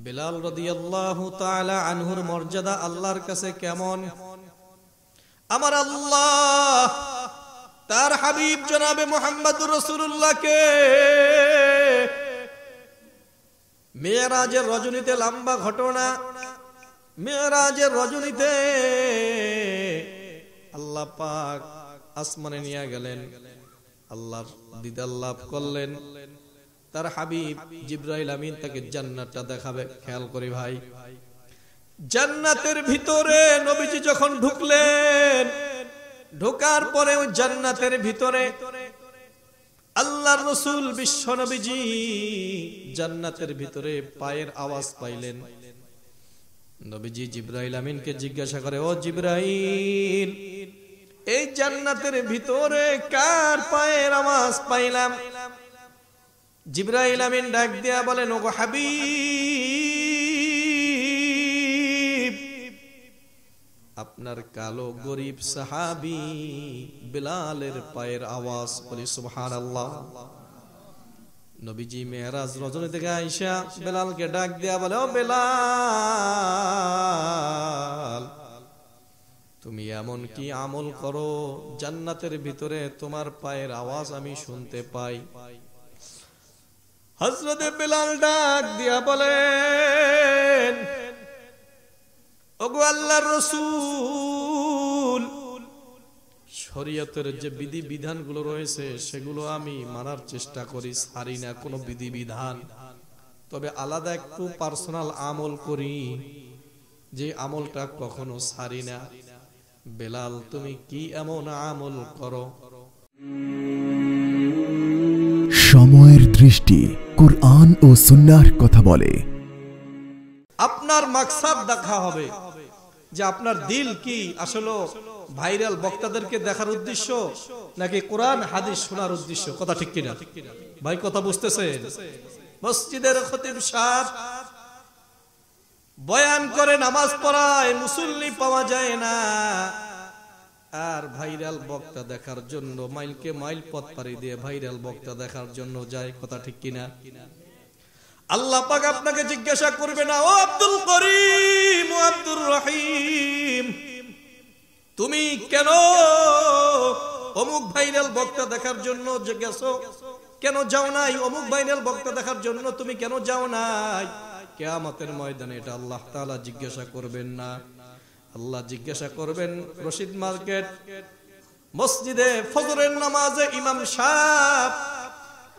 বিলাল রাদিয়াল্লাহু তাআলা আনহুর মর্যাদা আল্লাহর কাছে কেমন? আমার আল্লাহ তার হাবিব জনাবে মুহাম্মদুর রাসূলুল্লাহকে মেরাজের রজনীতে, লম্বা ঘটনা, মেরাজের রজনীতে আল্লাহ পাক আসমানে নিয়ে গেলেন, আল্লাহর দিদার লাভ করলেন। তার হাবিব জিবরাইল আমিন তাকে জান্নাতটা দেখাবে। খেয়াল করি ভাই, জান্নাতের ভিতরে নবীজি যখন ঢুকলেন, ঢোকার পরে ওই জান্নাতের ভিতরে আল্লাহর রাসূল বিশ্ব নবীজি জান্নাতের ভিতরে পায়ের আওয়াজ পাইলেন। নবীজি জিবরাইল আমিনকে জিজ্ঞাসা করে, ও জিবরাইল, এই জান্নাতের ভিতরে কার পায়ের আওয়াজ পাইলাম? জিবরাইল আমিন ডাক দিয়া বলেন, ওগো হাবিব, আপনার কালো গরীব সাহাবী বিলালের পায়ের আওয়াজ। বলি সুবহানাল্লাহ। নবীজি মেরাজ রজনী থেকে আয়েশা বেলালকে ডাক দিয়া বলে, ও বেলাল, তুমি এমন কি আমল করো জান্নাতের ভিতরে তোমার পায়ের আওয়াজ আমি শুনতে পাই? হযরতে বেলাল ডাক দিয়া বলেন, ওগো আল্লাহর রাসূল, শরীয়তের যে বিধি বিধানগুলো রয়েছে সেগুলো আমি মানার চেষ্টা করি, ছাড়ি না কোনো বিধি বিধান। তবে আলাদা একটু পার্সোনাল আমল করি, যে আমলটা কখনো ছাড়ি না। বেলাল, তুমি কি এমন আমল করো? সময়ের দৃষ্টি কুরআন ও সুন্নাহর কথা বলে। আপনার মাকসাদ দেখা হবে যে আপনার দিল কি আসলে ভাইরাল বক্তাদেরকে দেখার উদ্দেশ্য নাকি কোরআন হাদিস শোনার উদ্দেশ্য। কথা ঠিক কিনা ভাই? কথা বুঝতেছেন? মসজিদের খতিব সাহেব বয়ান করে, নামাজ পড়ায়, মুসল্লি পাওয়া যায় না, আর ভাইরাল বক্তা দেখার জন্য মাইলকে মাইল পথ পাড়ি দিয়ে ভাইরাল বক্তা দেখার জন্য যায়। কথা ঠিক কিনা? আল্লাহ পাক আপনাকে জিজ্ঞাসা করবে না, ও আব্দুল করিম, ও আব্দুর রহিম, তুমি কেন অমুক ভাইরাল বক্তা দেখার জন্য যে গেছো, কেন যাও নাই? অমুক ভাইরাল বক্তা দেখার জন্য তুমি কেন যাও নাই? কিয়ামতের ময়দানে এটা আল্লাহ তাআলা জিজ্ঞাসা করবেন না। আল্লাহ জিজ্ঞাসা করবেন, রশিদ মার্কেট মসজিদে ফজরের নামাজে ইমাম সাহেব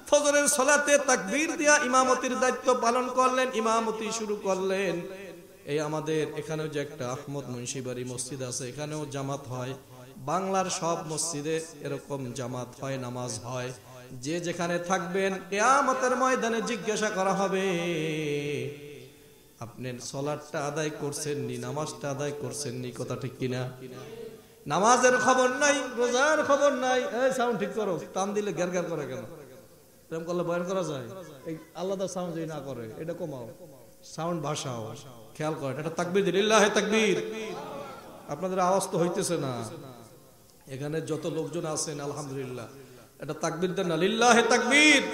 ফজরের সালাতে তাকবীর দিয়া ইমামতির দায়িত্ব পালন করলেন, ইমামতি শুরু করলেন। এই আমাদের এখানেও যে একটা আহমদ মুন্সিবাড়ি মসজিদ আছে, এখানেও জামাত হয়। বাংলার সব মসজিদে এরকম জামাত হয়, নামাজ হয়। যে যেখানে থাকবেন কিয়ামতের ময়দানে জিজ্ঞাসা করা হবে, আপনি সালাতটা আদায় করছেন নি, নামাজটা আদায় করছেন নি। কথা ঠিক কিনা? নামাজের খবর নাই, রোজার খবর নাই। এই সাউন্ড ঠিক করো, টান দিলে গ্যার গ্যার করে কেন? প্রেম করলে বয়ান করা যায়? এই আলাদা সাউন্ড যদি না করে এটা কমাও, সাউন্ড ভাষাও। খেয়াল করেন, এটা তাকবীর দিন, লিল্লাহি তাকবীর। আপনাদের আওয়াজ তো হইতেছে না, এখানে যত লোকজন আছেন আলহামদুলিল্লাহ, এটা তাকবীর দেন না, লিল্লাহি তাকবীর।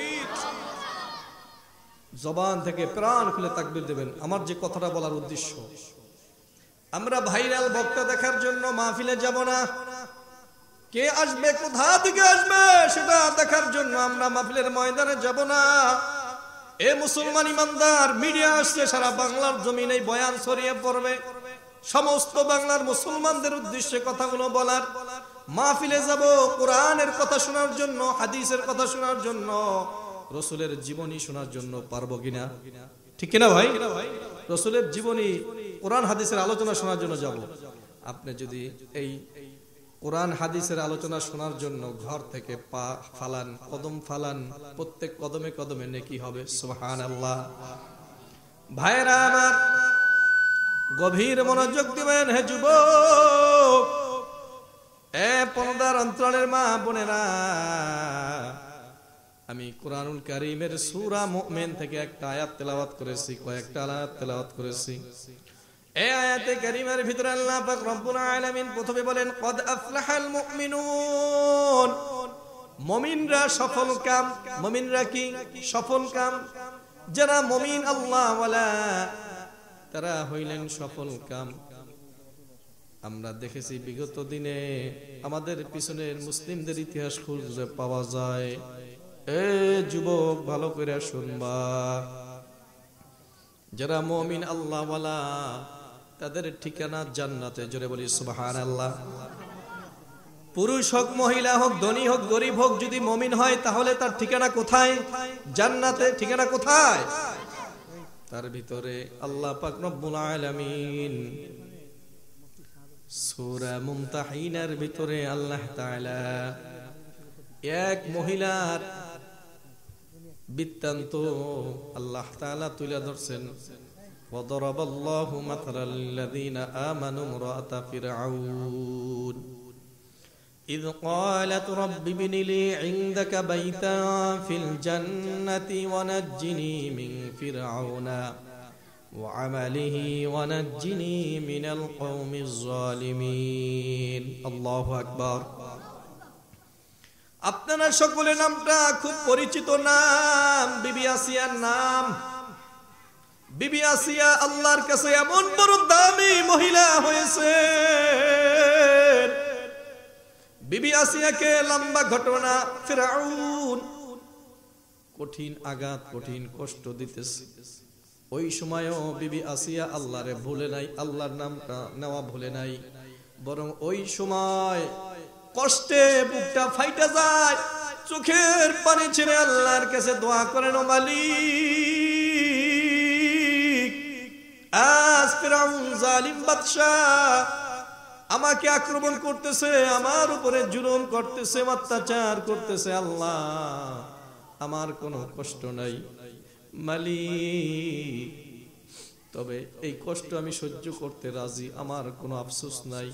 জবান থেকে প্রাণ খুলে তাকবীর দেবেন। আমার যে কথাটা বলার উদ্দেশ্য, আমরা ভাইরাল বক্তা দেখার জন্য মাহফিলে যাব না। কে আসবে, কোথা থেকে আসবে সেটা দেখার জন্য আমরা মাহফিলের ময়দানে যাব না। এ মুসলমান ইমানদার, মিডিয়া আসছে, সারা বাংলার জমিনে বয়ান ছড়িয়ে পড়বে, সমস্ত বাংলার মুসলমানদের উদ্দেশ্যে কথাগুলো বলার। মাহফিলে যাব কোরআনের কথা শোনার জন্য, হাদিসের কথা শোনার জন্য, রাসূলের জীবনী শোনার জন্য। পারবো কিনা? ঠিক কিনা ভাই? রাসূলের জীবনী, কোরআন হাদিসের আলোচনা শোনার জন্য যাব। আপনি যদি এই কোরআন হাদিসের আলোচনা শোনার জন্য ঘর থেকে পা ফালান, কদম ফালান, প্রত্যেক কদমে কদমে নেকি হবে। সুবহানাল্লাহ। ভাইরা আমার, গভীর মনোযোগ দিবেন হে যুবক, এ পর্দার অন্তরালের মা বোনেরা। আমি কুরআনুল কারীমের সূরা মুমিন থেকে একটা আয়াত তেলাওয়াত করেছি, কয়েকটা আয়াত তেলাওয়াত করেছি। এই আয়াতে কারীমের ভিতরে আল্লাহ পাক রব্বুল আলামিন প্রথমে বলেন, কদ আফলাহাল মুমিনুন, মুমিনরা সফল কাম। মুমিনরা কি? সফল কাম। যারা মুমিন আল্লাহ ওয়ালা তারা হইলেন সফল কাম। আমরা দেখেছি বিগত দিনে আমাদের পিছনের মুসলিমদের ইতিহাস খুঁজে পাওয়া যায়। এ যুবক ভালো করে শুনবা, যারা মুমিন আল্লাহ ওয়ালা তাদের ঠিকানা জান্নাতে। জোরে বলি সুবহানাল্লাহ। পুরুষ হোক মহিলা হোক ধনী হোক গরিব হোক, যদি মুমিন হয় তাহলে তার ঠিকানা কোথায়? জান্নাতে। ঠিকানা কোথায়? তার ভিতরে আল্লাহ পাক রব্বুল আলামিন সূরা মুমতাহিনার ভিতরে আল্লাহ তাআলা এক মহিলার বৃত্তান্ত আল্লাহ তাআলা তুলে ধরছেন। ওয়াদারাবাল্লাহু মাথালাল লিল্লাযীনা আমানু ইমরাআতা ফিরআউন إذ قالت رب ابن لي عندك بيتا في الجنة ونجني من فرعون وعمله ونجني من القوم الظالمين الله أكبر। আপনারা সকলের নামটা খুব পরিচিত নাম, বিবি আসিয়ার নাম। বিবি আসিয়া আল্লাহর কাছে এমন বড় দামি মহিলা হয়েছে। বিবি আসিয়াকে লম্বা ঘটনা, ফিরআউন কঠিন আঘাত কঠিন কষ্ট দিতেছে। ওই সময়ও বিবি আসিয়া আল্লাহরে ভুলে নাই, আল্লাহর নামটা নেওয়া ভুলে নাই, বরং ওই সময় কষ্টে বুকটা ফাইটা যায়, চোখের পানি ছেড়ে আল্লাহর কাছে দোয়া করেন, ও মালিক, আজ ফিরআউন জালিম বাদশা আমাকে আক্রমণ করতেছে, আমার উপরে জুলুম করতেছে, অত্যাচার করতেছে। আল্লাহ আমার কোনো কষ্ট নাই মালিক, তবে এই কষ্ট আমি সহ্য করতে রাজি, আমার কোনো আফসোস নাই।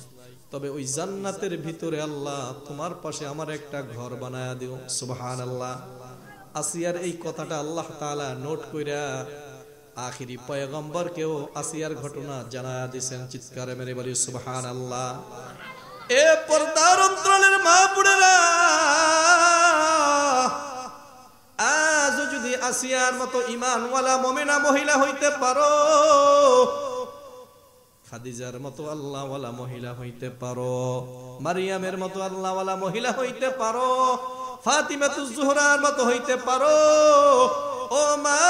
তবে ওই জান্নাতের ভিতরে আল্লাহ তোমার পাশে আমার একটা ঘর বানায়া দিও। সুবহানাল্লাহ। আসিয়ার এই কথাটা আল্লাহ তাআলা নোট কইরা আখিরি পয়গম্বরকেও আসিয়ার ঘটনা জানায়া দিয়েছেন। চিৎকারে মেরে বলি সুবহানাল্লাহ। এ পর্দার অন্তরালের মা বোনেরা, আজ যদি আসিয়ার মতো ঈমানওয়ালা মুমিনা মহিলা হইতে পারো, খাদিজার মতো আল্লাহওয়ালা মহিলা হইতে পারো, মারিয়ামের মতো আল্লাহওয়ালা মহিলা হইতে পারো, ফাতিমাতুজ জোহরার মতো হইতে পারো, ও মা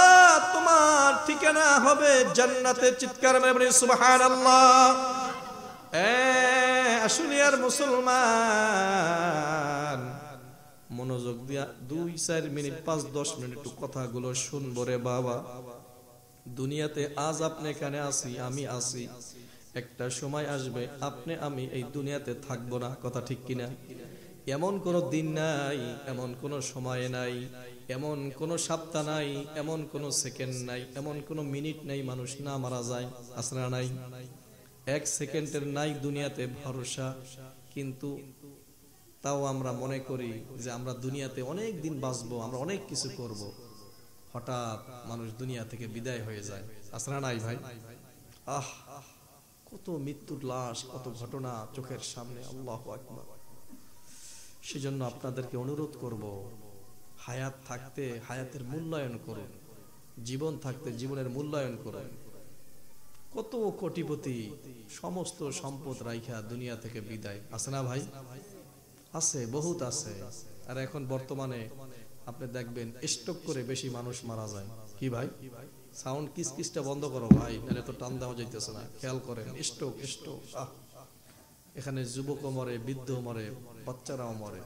তোমার ঠিকানা হবে জান্নাতে। চিৎকার মেরে সুবহানাল্লাহ। আসলে আর মুসলমান মনোযোগ দিয়া 2-4 মিনিট 5-10 মিনিট একটু কথাগুলো শুনবো রে বাবা। দুনিয়াতে আজ আপনি এখানে আসি, আমি আসি, একটা সময় আসবে আপনি আমি এই দুনিয়াতে থাকবো না। কথা ঠিক কিনা? এমন কোন দিন নাই, এমন কোন সময় নাই, এমন কোন সপ্তাহ নাই, এমন কোন সেকেন্ড নাই, এমন কোন মিনিট নাই মানুষ না মারা যায়। আসরা নাই, 1 সেকেন্ডের নাই দুনিয়াতে ভরসা। কিন্তু তাও আমরা মনে করি যে আমরা দুনিয়াতে অনেক দিন বাঁচবো, আমরা অনেক কিছু করব। হঠাৎ মানুষ দুনিয়া থেকে বিদায় হয়ে যায়। আসরা নাই ভাই? আহ, কত মৃত্যুর লাশ, কত ঘটনা চোখের সামনে। আল্লাহু আকবার। সেজন্য আপনাদেরকে অনুরোধ করব, হায়াত থাকতে হায়াতের মূল্যায়ন করুন, জীবন থাকতে জীবনের মূল্যায়ন করুন। কত কোটিপতি সমস্ত সম্পদ রাইখা দুনিয়া থেকে বিদায়। আছে না ভাই? আছে, বহুত আছে। আর এখন বর্তমানে আপনি দেখবেন স্ট্রোক করে বেশি মানুষ মারা যায়। কি ভাই? সাউন্ড কিসকিসটা বন্ধ করো ভাই, নাহলে তো টান দেওয়া যাইতেছে না। খেয়াল করেন, স্ট্রোক স্ট্রোক। এখানে যুবকও মরে, বৃদ্ধ মরে, বাচ্চারাও মরে।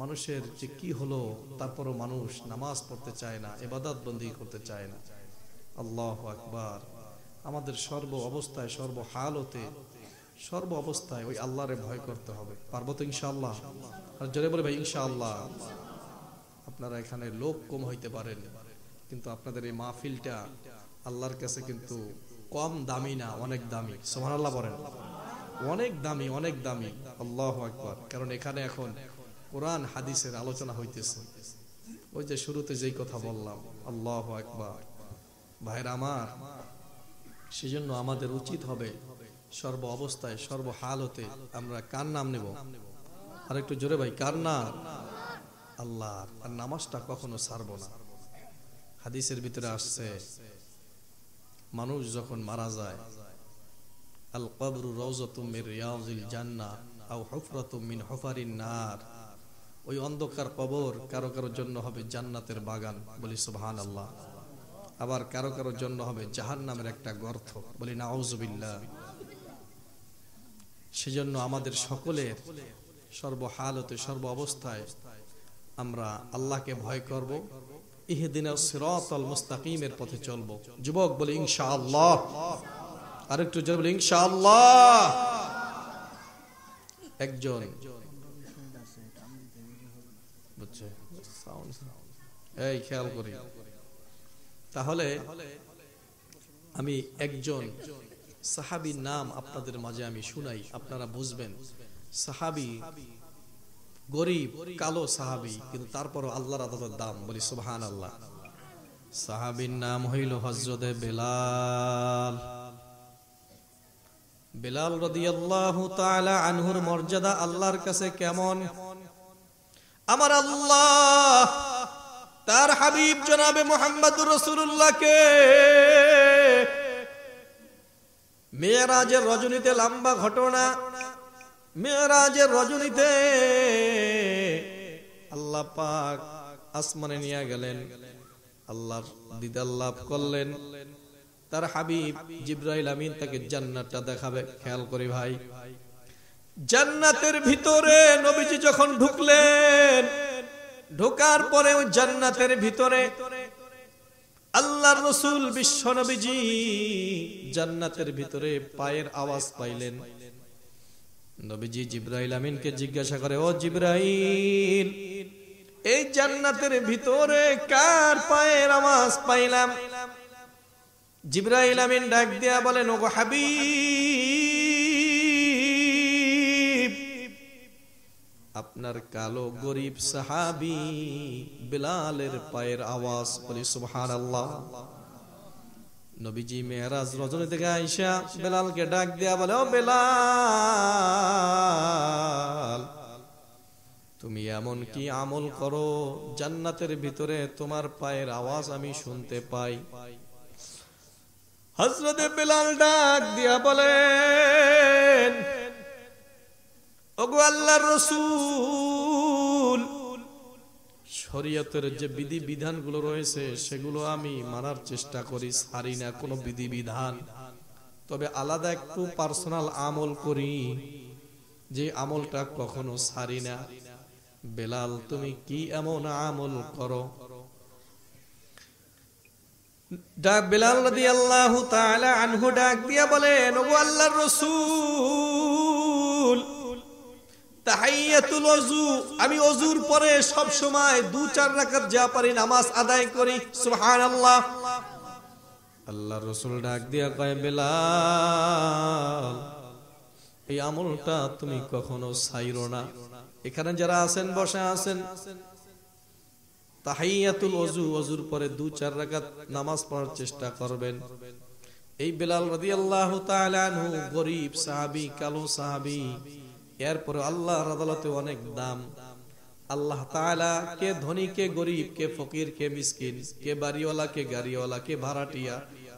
মানুষের যে কি হলো, তারপরও মানুষ নামাজ পড়তে চায় না, ইবাদত বন্দেগী করতে চায় না। আল্লাহু আকবার। আমাদের সর্ব অবস্থায়, সর্ব হালতে, সর্ব অবস্থায় ওই আল্লাহরে ভয় করতে হবে। পারবো তো ইনশাআল্লাহ? আর জোরে বলে ভাই ইনশাআল্লাহ। আপনারা এখানে লোক কম হইতে পারেন, কিন্তু আপনাদের এই মাহফিলটা আল্লাহর কাছে কিন্তু কম দামি না, অনেক দামি। সুবহানাল্লাহ বলেন। অনেক দামি, অনেক দামি। আল্লাহু আকবার। কারণ এখানে এখন কোরআন হাদিসের আলোচনা হইতেছে। ওই যে শুরুতে যেই কথা বললাম, আল্লাহু আকবার। ভাইরা আমার, সেজন্য আমাদের উচিত হবে সর্ব অবস্থায়, সর্ব হালতে আমরা কার নাম নেব? আর একটু জোরে ভাই, কার নাম? আল্লাহর। আর নামাজটা কখনো ছাড়বো না। হাদিসের ভিতরে আসছে মানুষ যখন মারা যায় আল কবরু রাউযাতুম মির রিয়াজিল জান্নাহ আও হুফরাতুম মিন হুফারিন নার, ওই অন্ধকার কবর কারো কারোর জন্য হবে জান্নাতের বাগান, বলি সুবহানাল্লাহ। আবার কারো কারোর জন্য হবে জাহান্নামের একটা গর্ত, বলি নাউযুবিল্লাহ। সেজন্য আমাদের সকলের সর্বহালতে সর্ব অবস্থায় আমরা আল্লাহকে ভয় করব, ইহদিনাস সিরাতাল মুস্তাকিমের পথে চলব। যুবক বলি ইনশাআল্লাহ, আরেকটু জোরে বলি ইনশাআল্লাহ। একজন বুঝছে সাউন্ড, এই খেয়াল করি। তাহলে আমি একজন সাহাবীর নাম আপনাদের মাঝে আমি শুনাই, আপনারা বুঝবেন। সাহাবী গরিব, কালো সাহাবী, কিন্তু তারপরও আল্লাহর আদালতের দাম, বলি সুবহানাল্লাহ। সাহাবীর নাম হইল হযরতে বেলাল। বেলাল রাদিয়াল্লাহু তাআলা আনহুর মর্যাদা আল্লাহর কাছে কেমন? আমার আল্লাহ তার হাবিব জনাবে মুহাম্মদুর রাসূলুল্লাহকে মেরাজের রজনীতে, লম্বা ঘটনা, মেরাজের রজনীতে আল্লাহ পাক আসমানে নিয়ে গেলেন, আল্লাহর দিদার লাভ করলেন। তার হাবিব জিবরাইল আমিন তাকে জান্নাতটা দেখাবে। খেয়াল করি ভাই, জান্নাতের ভিতরে নবীজি যখন ঢুকলেন, ঢোকার পরে ওই জান্নাতের ভিতরে আল্লাহর রাসূল বিশ্ব নবীজি জান্নাতের ভিতরে পায়ের আওয়াজ পাইলেন। নবীজি জিবরাইল আমিনকে জিজ্ঞাসা করে, ও জিবরাইল, এই জান্নাতের ভিতরে কার পায়ের আওয়াজ পাইলাম? জিবরাইল আমিন ডাক দিয়া বলেন, ওগো হাবিব, আপনার কালো গরিব সাহাবী বেলালের পায়ের আওয়াজ, বলি সুবহানাল্লাহ। নবীজি মেরাজ রজনী থেকে আয়েশা বেলালকে ডাক দিয়া বলে, ও বেলাল, তুমি এমন কি আমল করো জান্নাতের ভিতরে তোমার পায়ের আওয়াজ আমি শুনতে পাই? হযরতে বেলাল ডাক দিয়া বলেন, ওগো আল্লাহর রাসূল, শরীয়তের যে বিধি বিধানগুলো রয়েছে সেগুলো আমি মানার চেষ্টা করি, ছাড়ি না কোনো বিধি বিধান। তবে আলাদা একটু পার্সোনাল আমল করি, যে আমলটা কখনো ছাড়ি না। বেলাল, তুমি কি এমন আমল করো? বেলাল রাদিয়াল্লাহু তাআলা আনহু ডাক দিয়া বলেন, ওগো আল্লাহর রাসূল, তাহিয়াতুল ওযু, আমি ওযুর পরে সব সময় 2-4 রাকাত যা পারি নামাজ আদায় করি। সুবহানাল্লাহ। আল্লাহর রাসূল ডাক দিয়া কয়, বেলাল, এই আমলটা তুমি কখনো ছাইরো না। এখানে যারা আছেন, বসে আছেন, তাহিয়াতুল ওযু, ওযুর পরে 2-4 রাকাত নামাজ পড়ার চেষ্টা করবেন। এই বেলাল রাদিয়াল্লাহু তাআলা আনহু গরীব সাহাবী, কালো সাহাবী, এরপরে আল্লাহর আদালতে অনেক দাম। আল্লাহ তাআলা কে ধনী, কে গরীব, কে ফকির, কে মিসকিন, কে বাড়িওয়ালা, কে গাড়িওয়ালা, কে ভাড়াটিয়া,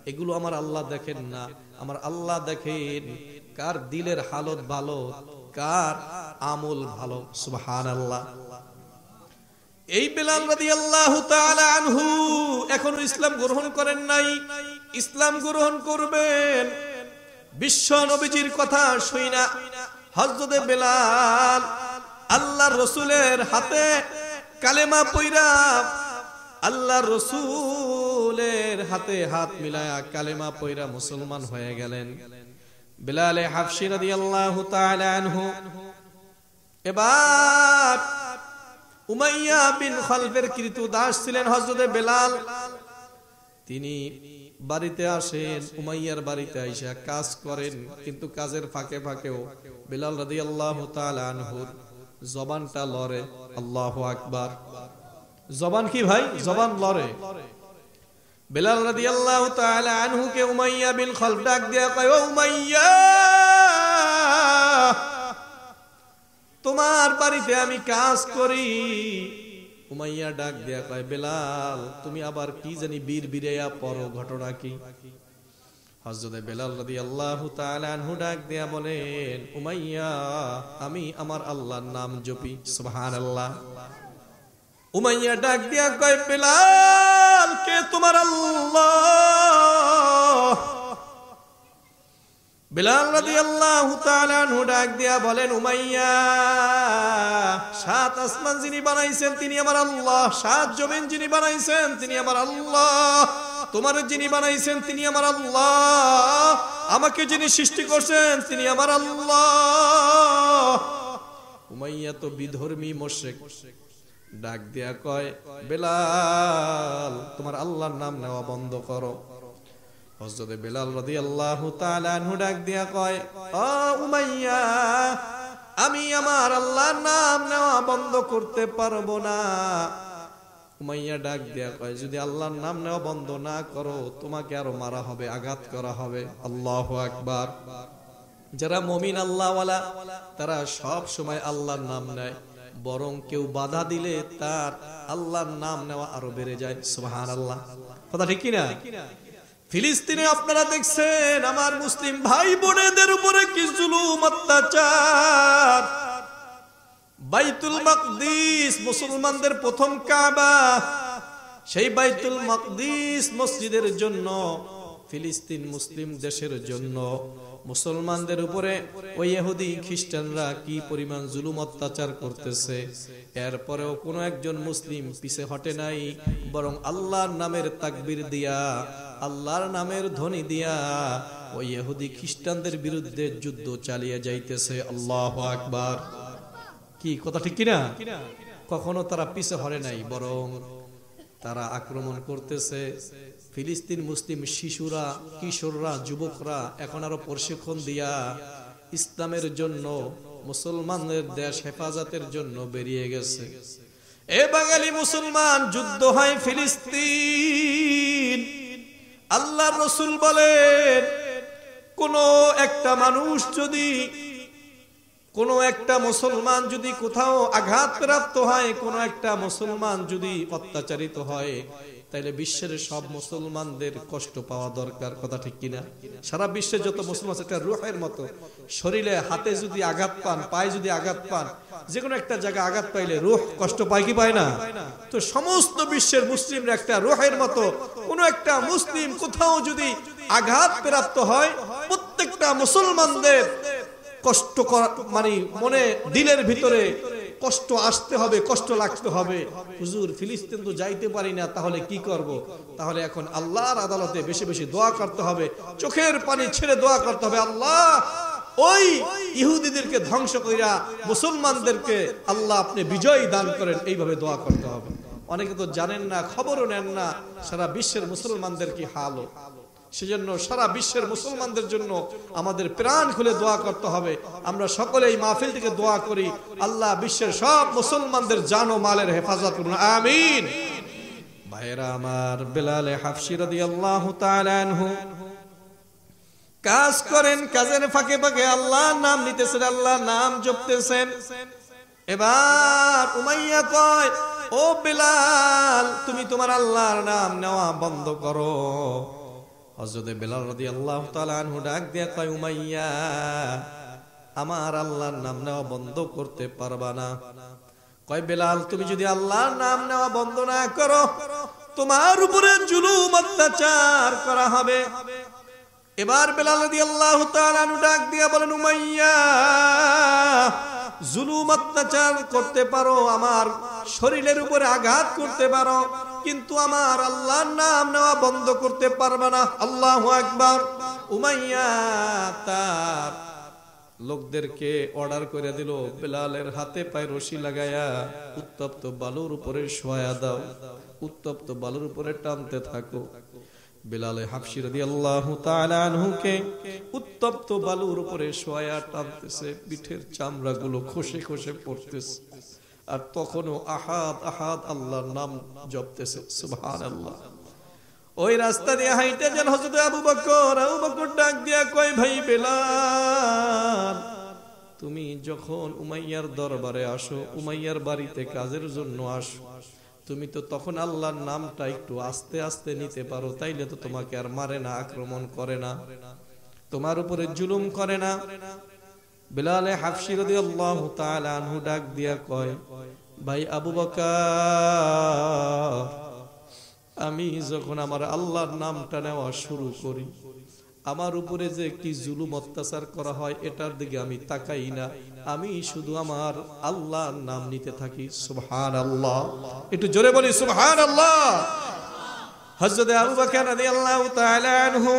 এগুলো আমার আল্লাহ দেখেন না। আমার আল্লাহ দেখেন কার দিলের হালত ভালো, কার আমল ভালো। সুবহানাল্লাহ। এই বেলাল রাদিয়াল্লাহু তাআলা আনহু এখনো ইসলাম গ্রহণ করেন নাই, ইসলাম গ্রহণ করবেন। বিশ্ব নবীজির কথা শুইনা হযরতে বেলাল আল্লাহর রাসূলের হাতে কালেমা পয়রা, আল্লাহর রাসূলের হাতে হাত মিলায়া কালেমা পয়রা মুসলমান হয়ে গেলেন। বেলাল হাবশী রাদিয়াল্লাহু তাআলা আনহু এবার উমাইয়া বিন খালফের কৃতদাস ছিলেন হযরতে বেলাল। তিনি বাড়িতে আসেন, উমাইয়ার বাড়িতে আইসা কাজ করেন, কিন্তু কাজের ফাঁকে ফাঁকেও বেলাল রাদিয়াল্লাহু তাআলা আনহুর জবানটা লড়ে। আল্লাহু আকবার। জবান কি ভাই? জবান লড়ে। বেলাল রাদিয়াল্লাহু তাআলা আনহুকে উমাইয়া বিন খালফ ডাক দিয়া কয়, ও উমাইয়া, তোমার বাড়িতে আমি কাজ করি, উমাইয়া ডাক দিয়া কয়, বেলাল তুমি আবার কি জানি বীর বিরাইয়া পড়ো, ঘটনা কি? হযরতে বেলাল রাদিয়াল্লাহু তাআলা আনহু ডাক দিয়া বলেন, উমাইয়া আমি আমার আল্লাহর নাম জপি। সুবহানাল্লাহ। উমাইয়া ডাক দিয়া কয়, বেলাল কে তোমার আল্লাহ? বেলাল রাদিয়াল্লাহু তাআলা আনহু ডাক দিয়া বলেন, উমাইয়া সাত আসমান যিনি বানাইছেন তিনি আমার আল্লাহ, সাত জমিন যিনি বানাইছেন তিনি আমার আল্লাহ, তোমার যিনি বানাইছেন তিনি আমার আল্লাহ, আমাকে যিনি সৃষ্টি করছেন তিনি আমার আল্লাহ। উমাইয়া তো বিধর্মী মুশরিক, ডাক দিয়া কয়, বেলাল তোমার আল্লাহর নাম নেওয়া বন্ধ করো। হযরতে বেলাল রাদিয়াল্লাহু তাআলা আনহু ডাক দিয়া কয়, ও উমাইয়া আমি আমার আল্লাহর নাম নেওয়া বন্ধ করতে পারবো না। উমাইয়া ডাক দিয়া কয়, যদি আল্লাহর নাম নেওয়া বন্ধ না করো তোমাকে আরো মারা হবে, আঘাত করা হবে। আল্লাহু আকবার। যারা মুমিন আল্লাহওয়ালা তারা সব সময় আল্লাহর নাম নেয়, বরং কেউ বাধা দিলে তার আল্লাহর নাম নেওয়া আরো বেড়ে যায়। সুবহানাল্লাহ। কথা ঠিক কি না? ফিলিস্তিনে আপনারা দেখছেন আমার মুসলিম ভাই বোনেদের উপরে কি জুলুম অত্যাচার। বাইতুল মাকদিস মুসলমানদের প্রথম কাবা, সেই বাইতুল মাকদিস মসজিদের জন্য ফিলিস্তিন মুসলিম দেশের জন্য মুসলমানদের উপরে ওই ইহুদি খ্রিস্টানরা কি পরিমাণ জুলুম অত্যাচার করতেছে, এরপরেও কোনো একজন মুসলিম পিছে হটে নাই, বরং আল্লাহর নামের তাকবীর দিয়া, আল্লাহর নামের ধ্বনি দিয়া ওই ইহুদি খ্রিস্টানদের বিরুদ্ধে যুদ্ধ চালিয়ে যাইতেছে। আল্লাহু আকবার। কি কথা ঠিক কিনা? কখনো তারা পিছে হরে নাই, বরং তারা আক্রমণ করতেছে। ফিলিস্তিন মুসলিম শিশুরা, কিশোররা, যুবকরা এখন আরো প্রশিক্ষণ দিয়া ইসলামের জন্য, মুসলমানদের দেশ হেফাজতের জন্য বেরিয়ে গেছে। এ বাঙালি মুসলমান, যুদ্ধ হয় ফিলিস্তিন। আল্লাহর রাসূল বলেন, কোন একটা মানুষ যদি, কোন একটা মুসলমান যদি কোথাও আঘাতপ্রাপ্ত হয়, কোন একটা মুসলমান যদি অত্যাচারিত হয়, তাইলে বিশ্বের সব মুসলমানদের কষ্ট পাওয়া দরকার। কথা ঠিক কিনা? সারা বিশ্বে যত মুসলমান আছে, একটা রূহের মতো, শরীরে হাতে যদি আঘাত পান, পায়ে যদি আঘাত পান, যে কোনো একটা জায়গায় আঘাত পাইলে রূহ কষ্ট পায় কি পায় না? তো সমস্ত বিশ্বের মুসলিমরা একটা রূহের মতো। কোন একটা মুসলিম কোথাও যদি আঘাত প্রাপ্ত হয়, প্রত্যেকটা মুসলমানদের কষ্ট মানে মনে দিলের ভিতরে কষ্ট আসতে হবে, কষ্ট লাগতে হবে। হুজুর ফিলিস্তিন তো যাইতে পারি না, তাহলে কি করব? তাহলে এখন আল্লাহর আদালতে বেশি বেশি দোয়া করতে হবে, চোখের পানি ছেড়ে দোয়া করতে হবে, আল্লাহ ওই ইহুদিদেরকে ধ্বংস কইরা মুসলমানদেরকে আল্লাহ আপনি বিজয় দান করেন, এইভাবে দোয়া করতে হবে। অনেকে তো জানেন না, খবরও নেন না সারা বিশ্বের মুসলমানদের কি হাল। সেজন্য সারা বিশ্বের মুসলমানদের জন্য আমাদের প্রাণ খুলে দোয়া করতে হবে। আমরা সকলে এই মাহফিল থেকে দোয়া করি, আল্লাহ বিশ্বের সব মুসলমানদের জান ও মালের হেফাজত করুন, আমিন। ভাইরা আমার, বেলাল হাফসি রাদিয়াল্লাহু তাআলা আনহু কাজ করেন, কাজের ফাঁকে ফাঁকে আল্লাহর নাম নিতেছেন, আল্লাহর নাম জপতেছেন। এবার উমাইয়া কয়, ও বেলাল তুমি তোমার আল্লাহর নাম নেওয়া বন্ধ করো। হযরত বেলাল রাদিয়াল্লাহু তাআলা আনহু ডাক দিয়া কয়, উমাইয়া আমার আল্লাহর নাম নেওয়া বন্ধ করতে পারবা না। কয়, বেলাল তুমি যদি আল্লাহর নাম নেওয়া বন্ধ না করো, তোমার উপরে জুলুম অত্যাচার করা হবে। এবার বেলাল রাদিয়াল্লাহু তাআলা আনহু ডাক দিয়া বলেন, উমাইয়া জুলুম অত্যাচার করতে পারো, আমার শরীরের উপরে আঘাত করতে পারো, কিন্তু আমার আল্লাহর নাম নেওয়া বন্ধ করতে পারবে না। আল্লাহু আকবার। উমাইয়া তার লোকদেরকে অর্ডার করে দিল, বেলালের হাতে পায়ে রশি লাগায়া উত্তপ্ত বালুর উপরে শোয়া দাও, উত্তপ্ত বালুর উপরে টানতে থাকো। বেলাল হাফসি রাদিয়াল্লাহু তাআলা আনহুকে উত্তপ্ত বালুর উপরে শোয়া টানতেছে, পিঠের চামড়াগুলো খসে খসে পড়তেছে, আর তখনও আহাদ আহাদ আল্লাহর নাম জপতেছে। সুবহানাল্লাহ। ওই রাস্তা দিয়ে হাইটে যান হযরত আবু বকর। আবু বকর ডাক দিয়া কয়, ভাই বেলাল তুমি যখন উমাইয়ার দরবারে আসো, উমাইয়ার বাড়িতে কাজের জন্য আসো, তুমি তো তখন আল্লাহর নামটা একটু আস্তে আস্তে নিতে পারো, তাইলে তো তোমাকে আর মারে না, আক্রমণ করে না, তোমার উপরে জুলুম করে না। বিলাল হাফসি রাদিয়াল্লাহু তাআলা আনহু ডাক দিয়া কয়, ভাই আবু বকর, আমি যখন আমার আল্লাহর নামটা নেওয়া শুরু করি, আমার উপরে যে কি জুলুম অত্যাচার করা হয় এটার দিকে আমি তাকাই না, আমি শুধু আমার আল্লাহর নাম নিতে থাকি। সুবহানাল্লাহ, একটু জোরে বলি সুবহানাল্লাহ। হযরত আবু বকর রাদিয়াল্লাহু তাআলা আনহু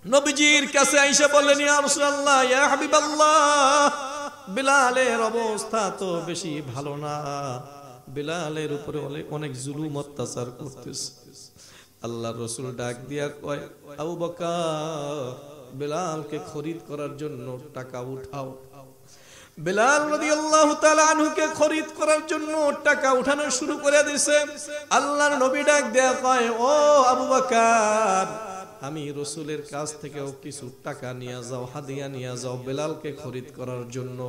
নবীজির কাছে আইসা বললেন, ইয়া রাসূলুল্লাহ, ইয়া হাবিবাল্লাহ, বিলালের অবস্থা তো বেশি ভালো না, বিলালের উপরে অনেক জুলুম অত্যাচার করতেছে। আল্লাহর রাসূল ডাক দিয়া কয়, আবু বকর, বিলালকে খরিদ করার জন্য টাকা উঠাও। বিলাল রাদিয়াল্লাহু তাআলা আনহুকে খরিদ করার জন্য টাকা উঠানো শুরু করে দিয়েছে। আল্লাহর নবী ডাক দিয়া কয়, ও আবু বকর, আমি রাসূলের কাছ থেকেও কিছু টাকা নিয়ে যাও, হাদিয়া নিয়ে যাও বিলালকে খরিদ করার জন্য।